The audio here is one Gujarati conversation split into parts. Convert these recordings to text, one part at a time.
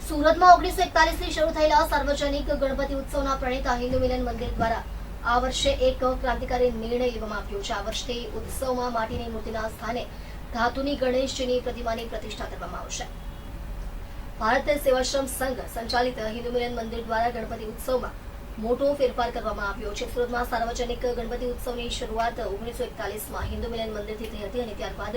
સુરતમાં 1941 થી શરૂ થયેલા સાર્વજનિક ગણપતિ ઉત્સવના પ્રણેતા હિન્દુ મિલન મંદિર દ્વારા આ વર્ષે એક ક્રાંતિકારી નિર્ણય લેવામાં આવ્યો છે। આ વર્ષથી ઉત્સવમાં માટીની મૂર્તિના સ્થાને ધાતુની ગણેશજીની પ્રતિમાની પ્રતિષ્ઠા કરવામાં આવશે। ભારત સેવાશ્રમ સંઘ સંચાલિત હિન્દુ મિલન મંદિર દ્વારા ગણપતિ ઉત્સવમાં મોટો ફેરફાર કરવામાં આવ્યો છે। સુરતમાં સાર્વજનિક ગણપતિ ઉત્સવની શરૂઆત 1941માં હિન્દુ મિલન મંદિરથી થઈ હતી અને ત્યારબાદ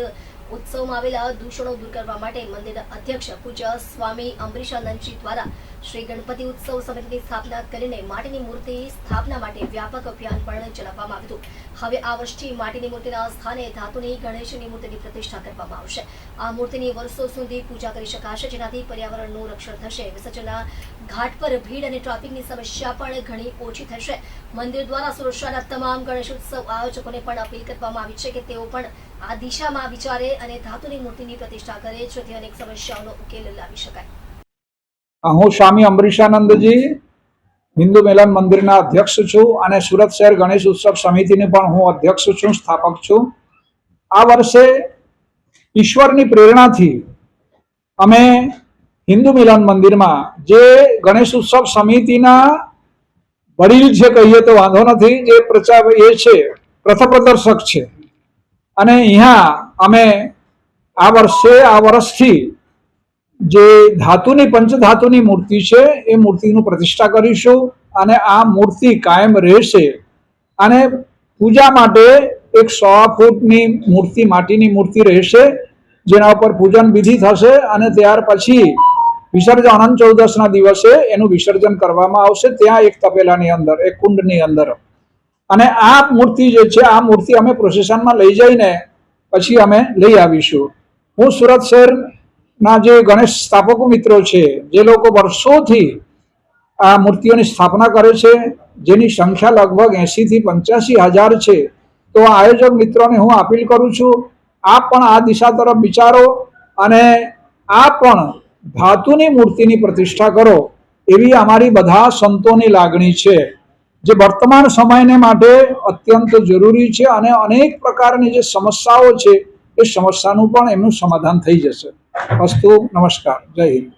ઉત્સવમાં આવેલા દૂષણો દૂર કરવા માટે મંદિરના અધ્યક્ષ પૂજ્ય સ્વામી અંબરીશાનંદજી દ્વારા શ્રી ગણપતિ ઉત્સવ સમિતિની સ્થાપના કરીને માટીની મૂર્તિ સ્થાપના માટે વ્યાપક અભિયાન પણ ચલાવવામાં આવ્યું હતું। હવે આ વર્ષથી માટીની મૂર્તિના સ્થાને ધાતુની ગણેશની મૂર્તિની પ્રતિષ્ઠા કરવામાં આવશે। આ મૂર્તિની વર્ષો સુધી પૂજા કરી શકાશે, જેનાથી પર્યાવરણનું રક્ષણ થશે। વિસર્જનના ઘાટ પર ભીડ અને ટ્રાફિકની સમસ્યા પણ ઘણી ઓછી થશે। મંદિર દ્વારા સુરક્ષાના તમામ ગણેશ ઉત્સવ આયોજકોને પણ અપીલ કરવામાં આવી છે કે તેઓ પણ આ દિશામાં વિચારે અને ધાતુની મૂર્તિની પ્રતિષ્ઠા કરે, જેથી અનેક સમસ્યાઓનો ઉકેલ લાવી શકાય। હું સ્વામી અંબરીશાનંદજી હિન્દુ મિલન મંદિરના અધ્યક્ષ છું અને સુરત શહેર ગણેશ ઉત્સવ સમિતિની પણ હું અધ્યક્ષ છું, સ્થાપક છું। આ વર્ષે ઈશ્વરની પ્રેરણાથી અમે હિન્દુ મિલન મંદિરમાં જે ગણેશ ઉત્સવ સમિતિના વડીલ છે કહીએ તો વાંધો નથી, જે પ્રચાર એ છે પ્રથપ્રદર્શક છે, અને અહીંયા અમે આ વર્ષથી જે ધાતુની પંચધાતુની મૂર્તિ છે એ મૂર્તિનું પ્રતિષ્ઠા કરીશું અને આ મૂર્તિ કાયમ રહેશે। અને પૂજા માટે એક 100 ફૂટની મૂર્તિ, માટીની મૂર્તિ રહેશે, જેના ઉપર પૂજન વિધિ થશે અને ત્યાર પછી વિસર્જન અનંત ચૌદસના દિવસે એનું વિસર્જન કરવામાં આવશે ત્યાં એક તપેલાની અંદર, એક કુંડની અંદર। અને આ મૂર્તિ જે છે આ મૂર્તિ અમે પ્રોસેશનમાં લઈ જઈને પછી અમે લઈ આવીશું। હું સુરત શહેરના જે ગણેશ સ્થાપકો મિત્રો છે, જે લોકો વર્ષોથી આ મૂર્તિઓની સ્થાપના કરે છે, જેની સંખ્યા લગભગ 80 થી 85 હજાર છે, તો આ આયોજક મિત્રોને હું અપીલ કરું છું, આપ પણ આ દિશા તરફ વિચારો અને આ પણ ધાતુની મૂર્તિની પ્રતિષ્ઠા કરો, એવી અમારી બધા સંતોની લાગણી છે, જે વર્તમાન સમયને માટે અત્યંત જરૂરી છે અને અનેક પ્રકારની જે સમસ્યાઓ છે એ સમસ્યાનું પણ એમનું સમાધાન થઈ જશે। અસ્તુ, નમસ્કાર, જય હિન્દ।